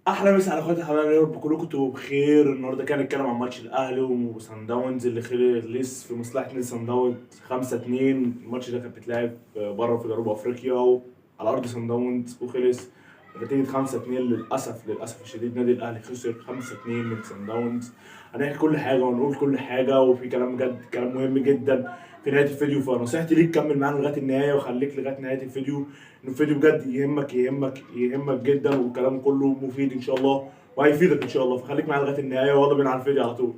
احلى مسا على اخواتي الحبايب، يا رب كلكم تبقوا بخير. النهارده كان نتكلم عن ماتش الاهلي وصن داونز اللي خلص في مصلحه نادي صن داونز 5-2. الماتش ده كان بيتلعب بره في جنوب افريقيا وعلى ارض صن داونز، وخلص بنتيجه 5-2. للاسف الشديد نادي الاهلي خسر 5-2 من صن داونز. هنحكي كل حاجه ونقول كل حاجه، وفي كلام بجد، كلام مهم جدا في نهايه الفيديو. فنصيحتي ليك كمل معانا لغايه النهايه وخليك لغايه نهايه الفيديو، ان الفيديو بجد يهمك جدا، والكلام كله مفيد ان شاء الله وهيفيدك ان شاء الله. فخليك معايا لغايه النهايه، ويلا بينا على الفيديو على طول.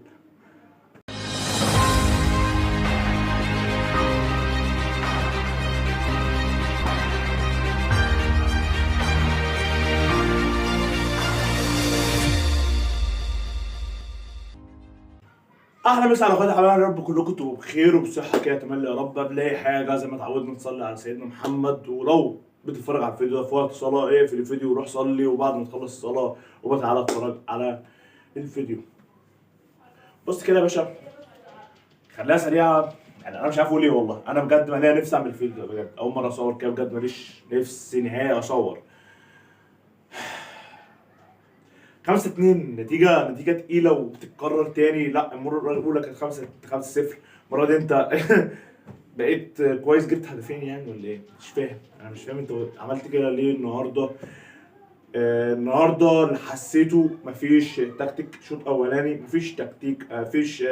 اهلا مسا على اخواتي الحبايب، يا رب كلكم تبقوا بخير وبصحه كده تملي يا رب. قبل اي حاجه زي ما اتعودنا نصلي على سيدنا محمد، ولو بتتفرج على الفيديو ده في وقت صلاه اقفل الفيديو وروح صلي، وبعد ما تخلص الصلاه وبتعالى اتفرج على الفيديو. بص كده يا باشا، خليها سريعه. يعني انا مش عارف اقول ايه والله، انا بجد ما ليا نفسي اعمل فيديو بجد، اول مره اصور كده بجد، ماليش نفسي نهائي اصور. 5-2 نتيجة تقيلة وبتتكرر تاني. لا المرة الأولى كانت 5-0. المرة دي أنت بقيت كويس، جبت هدفين يعني ولا إيه؟ مش فاهم، أنا مش فاهم أنت عملت كده ليه النهاردة. النهاردة اللي حسيته مفيش تكتيك. شوط أولاني مفيش تكتيك، مفيش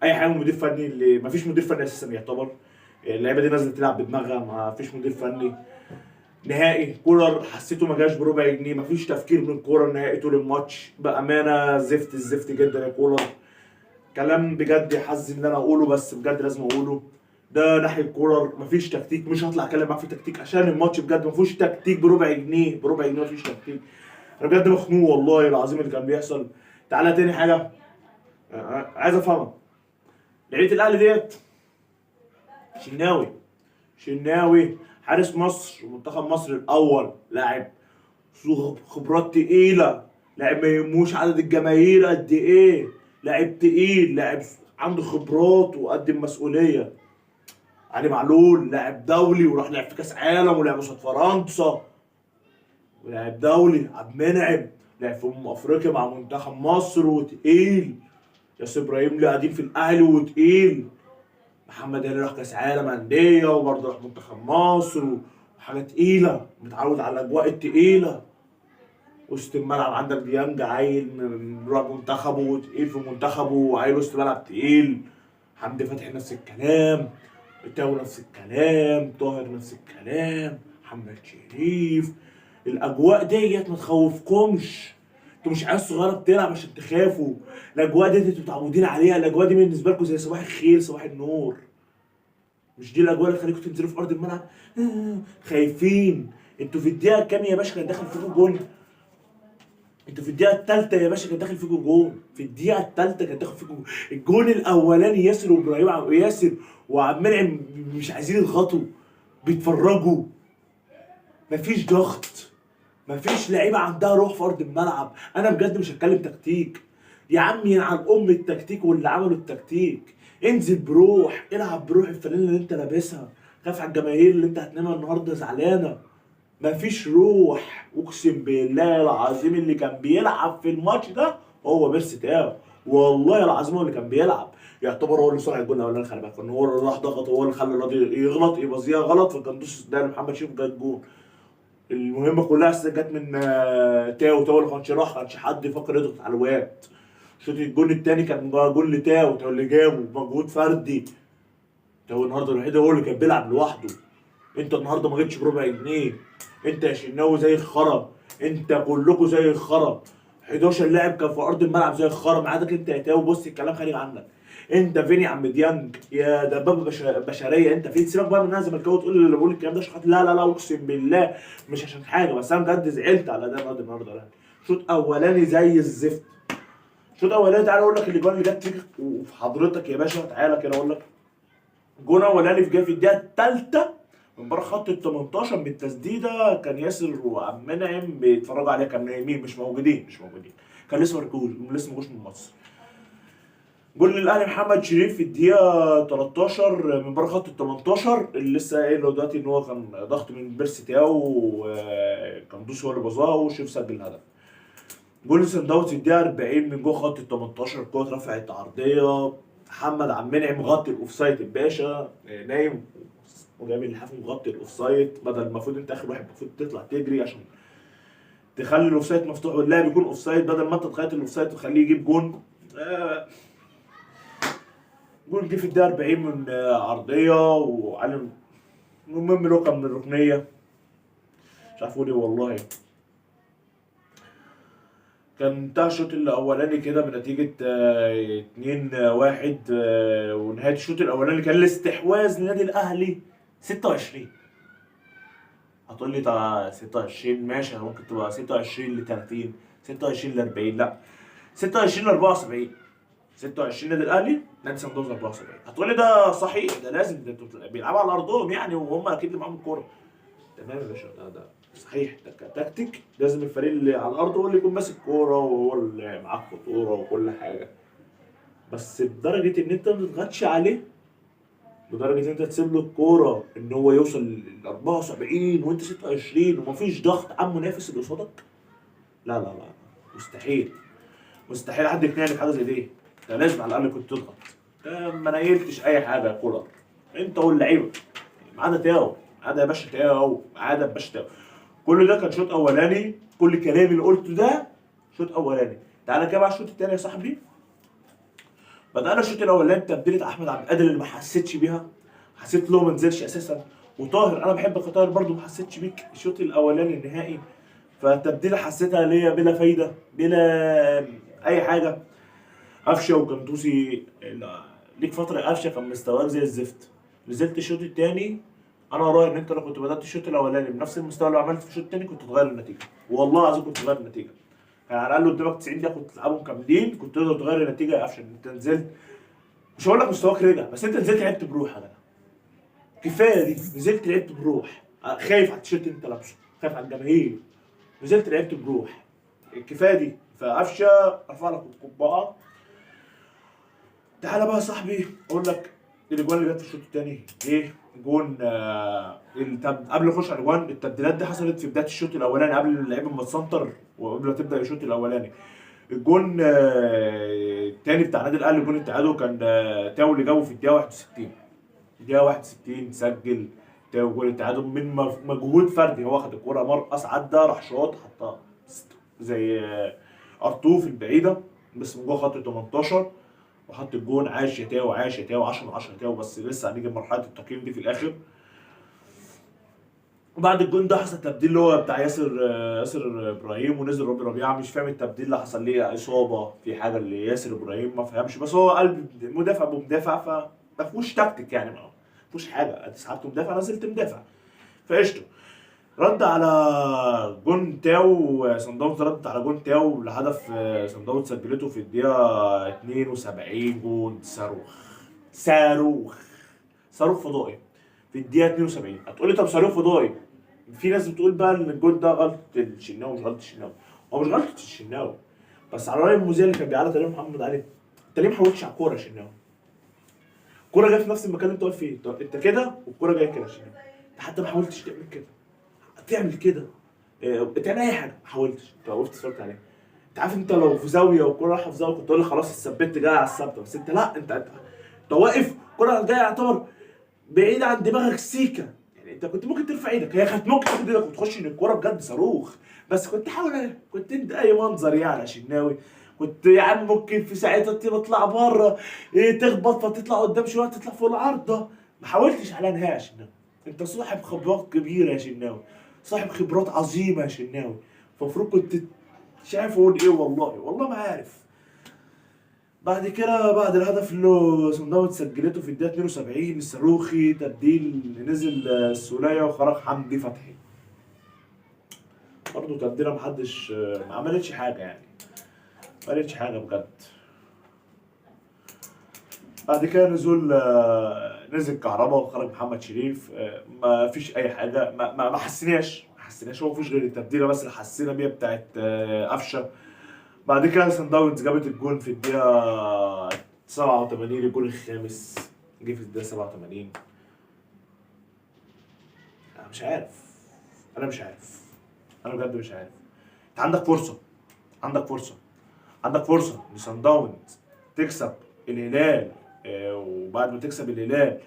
أي حاجة من مدير فني، اللي مفيش مدير فني أساسا يعتبر. اللعيبة دي نازلة تلعب بدماغها، مفيش مدير فني نهائي. كولر حسيته ما جاش بربع جنيه، مفيش تفكير من كولر نهائي طول الماتش. بامانه زفت الزفت جدا يا كولر. كلام بجد يحزن ان انا اقوله، بس بجد لازم اقوله. ده ناحيه كولر مفيش تكتيك. مش هطلع اتكلم معاك في تكتيك عشان الماتش بجد مفيهوش تكتيك. بربع جنيه، بربع جنيه مفيش تكتيك. انا بجد مخنوق والله العظيم اللي كان بيحصل. تعالى تاني حاجه، عايز افهمك. لعيبه الاهلي ديت شناوي، شناوي حارس مصر ومنتخب مصر الاول، لاعب خبرات تقيلة، لاعب ما يهموش عدد الجماهير قد ايه، لاعب تقيل، لاعب عنده خبرات وقدم مسؤولية. علي معلول لاعب دولي وراح لعب في كاس عالم ولعب قصاد فرنسا، ولاعب دولي. عبد المنعم لعب في افريقيا مع منتخب مصر وتقيل. ياسر ابراهيم له قديم في الاهلي وتقيل. محمد هاني راح كاس عالم انديه وبرضه راح منتخب مصر وحاجه تقيله، متعود على الاجواء التقيله. وسط الملعب عندك ديانج، عيل بيروح منتخبه وتقيل في منتخبه، وعيل وسط ملعب تقيل. حمدي فتحي نفس الكلام، التاو نفس الكلام، طاهر نفس الكلام، محمد شريف. الاجواء ديت ما تخوفكمش. انتوا مش عيال صغيره بتلعب عشان تخافوا. الاجواء ديت انتوا متعودين عليها. الاجواء دي بالنسبه لكم زي صباح الخير، صباح النور. مش دي الاجواء اللي تخليكم تنزلوا في ارض الملعب خايفين. انتوا في الدقيقه كام يا باشا كان داخل فيكم جول؟ انتوا في الدقيقة الثالثة يا باشا كان داخل فيكم جول. في الدقيقة الثالثة كان داخل فيكم الجول الأولاني. ياسر وإبراهيم، ياسر وعبد المنعم مش عايزين يضغطوا، بيتفرجوا. مفيش ضغط، مفيش لعيبة عندها روح في أرض الملعب. أنا بجد مش هتكلم تكتيك يا عم، ينعل أم التكتيك واللي عملوا التكتيك. انزل بروح، العب بروح الفانيلا اللي أنت لابسها. خاف على الجماهير اللي أنت هتنامها النهارده زعلانة. مفيش روح. اقسم بالله العظيم اللي كان بيلعب في الماتش ده هو بيرسي تاو. والله العظيم هو اللي كان بيلعب. يعتبر هو اللي صنع الجول الاولاني. خلي بالك ان هو اللي راح ضغط، هو اللي خلى الراجل يغلط، يبازيها غلط، فكان دوس ده محمد شريف جاب جول. المهمه كلها اساسا جت من تاو اللي ما كانش حد يفكر يضغط على الواد. شوط الجول الثاني كان جول لتاو اللي جابه مجهود فردي. تاو النهارده الوحيد هو اللي كان بيلعب لوحده. انت النهارده ما جبتش بربع جنيه. انت يا شناوي زي الخرا، انت كلكم زي الخرا. 11 لاعب كان في ارض الملعب زي الخرا ما عداك انت يا تاو. بص الكلام خارج عنك. انت فين يا عم ديانج يا دبابه بشريه؟ انت فين؟ سيبك بقى من الناس زملكاوي تقول اللي بقول الكلام ده عشان خاطر، لا لا لا اقسم بالله مش عشان حاجه، بس انا بجد زعلت على ده النهارده. لا شوط اولاني زي الزفت. شوط اولاني تعالى اقول لك اللي جول اللي جت فيك وفي حضرتك يا باشا. تعالى كده اقول لك. جون اولاني جه في الدقيقه الثالثه من بره خط ال 18 بالتسديده. كان ياسر وعبد المنعم بيتفرجوا عليها، كانوا نايمين مش موجودين. كان لسه ما جوش من مصر. جول للاهلي محمد شريف في الدقيقه 13 من بره خط ال 18، اللي لسه قايل له دلوقتي ان هو كان ضغط من بيرسي تاو، وكان دوس هو اللي بظاه وشريف سجل الهدف. جول سان داونز الدقيقه 40 من جوه خط ال 18، الكوره اترفعت عرضيه، محمد عبد المنعم مغطي الاوفسايد الباشا، نايم وجايب اللحاف مغطي الاوفسايد، بدل المفروض انت اخر واحد المفروض تطلع تجري عشان تخلي الاوفسايد مفتوح واللاعب يكون اوفسايد، بدل ما انت تخيط الاوفسايد وتخليه يجيب جون. جون جه في الدقيقه 40 من عرضيه وعلم. المهم لوكا من الركنيه، مش عارف اقول ايه والله. كان انتهى الشوط الاولاني كده بنتيجه 2-1، ونهايه الشوط الاولاني كان الاستحواذ للنادي الاهلي 26. هتقول لي 26 ماشي، ممكن تبقى 26 ل 30، 26 ل 40، لا 26 ل 74. 26 نادي الاهلي، نادي سان داونز 74. هتقول لي ده صحيح، ده لازم، ده انتوا بيلعبوا على ارضهم يعني، وهم اكيد اللي معاهم الكوره. تمام يا باشا، ده صحيح، ده كتكتيك لازم الفريق اللي على الارض هو اللي يكون ماسك كوره وهو اللي معاه خطوره وكل حاجه، بس بدرجه ان انت ما تضغطش عليه، بدرجه ان انت تسيب له الكوره ان هو يوصل ل 74 وانت 26 ومفيش ضغط على المنافس اللي قصادك. لا لا لا، مستحيل، مستحيل حد يقنعني بحاجه زي دي. انت لازم على الاقل كنت تضغط. ما نيلتش اي حاجه يا كولر، انت واللعيبه، ما عدا تاو، ما عدا يا باشا تاو، ما عدا يا باشا تاو. كل ده كان شوط اولاني، كل كلامي اللي قلته ده شوط اولاني. تعالى كده بقى الشوط الثاني يا صاحبي. بدأنا الشوط الاولاني تبديلة احمد عبد القادر اللي ما حسيتش بيها، حسيت له ما نزلش اساسا. وطاهر انا بحبك يا طاهر برضه، ما حسيتش بيك الشوط الاولاني النهائي. فتبديلة حسيتها ليا بلا فايده، بلا اي حاجه. قفشه وكنتوسي، ليك فتره قفشه كان مستواك زي الزفت. نزلت الشوط الثاني، انا رايي ان انت لو كنت بدات الشوط الاولاني بنفس المستوى اللي عملته في الشوط الثاني كنت تغير النتيجه، والله العظيم كنت تغير النتيجه. كان على الاقل قدامك 90 دقيقه كنت تلعبهم كاملين، كنت تقدر تغير النتيجه يا قفشه. انت نزلت، مش هقول لك مستواك رجع، بس انت نزلت لعبت بروح يا جدع. كفايه دي، نزلت لعبت بروح، خايف على التيشيرت اللي انت لابسه، خايف على الجماهير، نزلت لعبت بروح، كفايه دي. فقفشه ارفع لك القبعه. تعالى بقى يا صاحبي اقول لك الاجوان اللي جت في الشوط الثاني ايه. جون قبل ما نخش على الاجوان، التبديلات دي حصلت في بدايه الشوط الاولاني قبل اللعيبه ما تسنتر وقبل ما تبدا الشوط الاولاني. الجون الثاني بتاع النادي الاهلي، جون التعادل، كان تاو اللي جابه في الدقيقه 61. الدقيقه 61 سجل تاو جون التعادل من مجهود فردي. هو خد الكوره مرقص، عدى راح شاط حطها زي ارطوف البعيده، بس من جوه خط ال 18 وحط الجون. عاش يا تاو، عاش يا تاو، 10 من 10 تاو، بس لسه هنيجي لمرحله التقييم دي في الاخر. وبعد الجون ده حصل تبديل اللي هو بتاع ياسر ابراهيم، ونزل رامي ربيعه. مش فاهم التبديل اللي حصل ليه، اصابه في حاجه اللي ياسر ابراهيم ما فهمش، بس هو قلب مدافع بمدافع، فما فيهوش تكتيك يعني، ما فيهوش حاجه. سحبت مدافع نزلت مدافع، فقشطه. رد على جون تاو، صن داونز ردت على جون تاو لهدف صن داونز سجلته في الدقيقة 72. جون صاروخ، صاروخ، صاروخ فضائي في الدقيقة 72. هتقول لي طب صاروخ فضائي، في ناس بتقول بقى ان الجون ده غلط الشناوي، مش غلط الشناوي. هو مش غلط الشناوي، بس على رأي المذيع اللي كان بيعلق عليه محمد علي، انت ليه ما حاولتش على الكورة يا شناوي؟ الكورة جاية في نفس المكان اللي انت واقف فيه، طب انت كده والكورة جاية كده يا شناوي، انت حتى ما حاولتش تعمل كده، تعمل كده، تعمل اي حاجه. ما حاولتش، انت وقفت اتفرجت عليه. انت عارف انت لو في زاويه والكوره رايحه في زاويه كنت تقول لي خلاص الثبت جاي على الثابته، بس انت لا، انت واقف الكوره جايه يعتبر بعيد عن دماغك سيكه، يعني انت كنت ممكن ترفع ايدك، هي كانت ممكن تاخد ايدك وتخش ان الكوره بجد صاروخ، بس كنت حاول، كنت انت اي منظر يعني يا شناوي. كنت يا عم ممكن في ساعتها تطلع بره، تخبط فتطلع قدام شويه تطلع فوق العارضه. ما حاولتش على نهايه يا شناوي. انت صاحب خبرات كبيره يا شناوي، صاحب خبرات عظيمه يا شناوي، فالمفروض كنت مش عارف اقول ايه، والله ما عارف. بعد كده بعد الهدف اللي صن داونز سجلته في الدقيقه 72 الصاروخي، تبديل نزل السولية وخرج حمدي فتحي. برضه تبديله محدش ما عملتش حاجه يعني، ما عملتش حاجه بجد. بعد كده نزل كهربا وخرج محمد شريف، ما فيش اي حاجه، ما حسيناش. هو مفيش غير التبديله بس اللي حسينا بيها بتاعت قفشه. بعد كده سان داونز جابت الجون في الدقيقه 87، الجون الخامس جه في الدقيقه 87. انا مش عارف، انا مش عارف، انا بجد مش عارف. انت عندك فرصه، عندك فرصه، عندك فرصه ان صن داونز تكسب الهلال، وبعد ما تكسب الهلال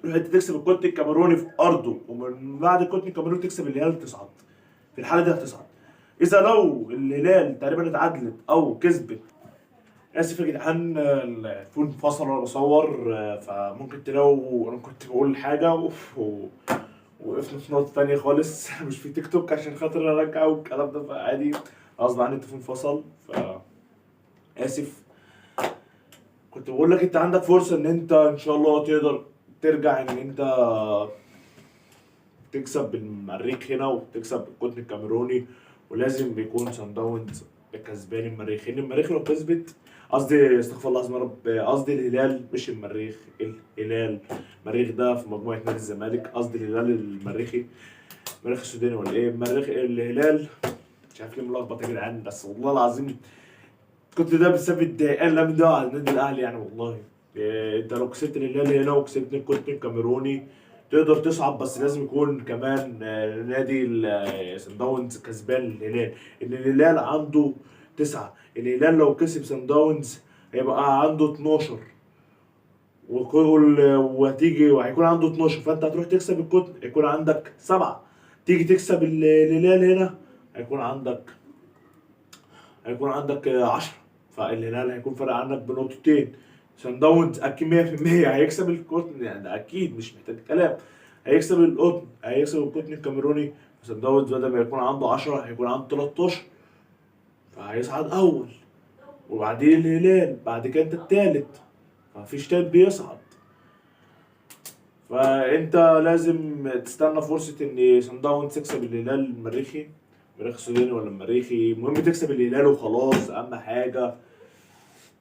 تروح انت تكسب الكوت الكاميروني في ارضه، ومن بعد الكوت الكاميروني تكسب الهلال تصعد. في الحاله دي هتصعد. اذا لو الهلال تقريبا اتعادلت او كسبت، اسف يا جدعان، الفون انفصل وانا بصور، فممكن تلاقوا انا كنت بقول حاجه وقفنا في نقطه تانيه خالص. مش في تيك توك عشان خاطر ارجع والكلام ده، فعادي غصب عني التليفون انفصل، ف اسف. كنت بقول لك انت عندك فرصه ان انت ان شاء الله تقدر ترجع ان انت تكسب المريخ هنا وتكسب القطن الكاميروني، ولازم بيكون سان داونز كسبان المريخ، لان المريخ لو كسبت، قصدي استغفر الله العظيم يا رب، قصدي الهلال مش المريخ، الهلال. المريخ ده في مجموعه نادي الزمالك، قصدي الهلال المريخي، المريخ السوداني ولا ايه؟ المريخ الهلال، مش عارف ليه ملخبط يا جدعان، بس والله العظيم كنت ده بسبب الضايقان اللي ده على النادي الاهلي يعني والله. انت لو كسبت الهلال هنا وكسبت الكوت الكاميروني تقدر تصعد، بس لازم يكون كمان نادي سان داونز كسبان الهلال، ان الهلال عنده 9. الهلال لو كسب سان داونز هيبقى عنده 12، وهتيجي وهيكون عنده 12، فانت هتروح تكسب الكوت هيكون عندك 7. تيجي تكسب الهلال هنا هيكون عندك 10، فالهلال هيكون فرق عنك بنقطتين. سان داونز اكيد 100% هيكسب القطن، يعني ده اكيد مش محتاج كلام، هيكسب القطن الكاميروني. سان داونز بدل ما يكون عنده 10 هيكون عنده 13، فهيصعد اول، وبعدين الهلال، بعد كده انت التالت، فمفيش تالت بيصعد. فانت لازم تستنى فرصه ان سان داونز تكسب الهلال المريخي، المريخ السوداني ولا المريخي، المهم تكسب الهلال وخلاص. اهم حاجه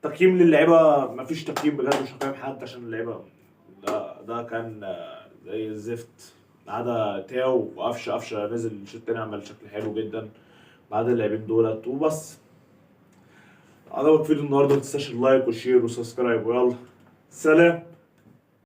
تقييم للعيبه، مفيش تقييم بجد، مش هقيم حد عشان اللعيبه، ده كان زي الزفت، ما عدا تاو وقفشه نزل الشوط التاني عمل شكل حلو جدا بعد اللاعبين دولت وبس. عجبك فيديو النهارده، متنساش اللايك والشير والسبسكرايب، ويلا سلام.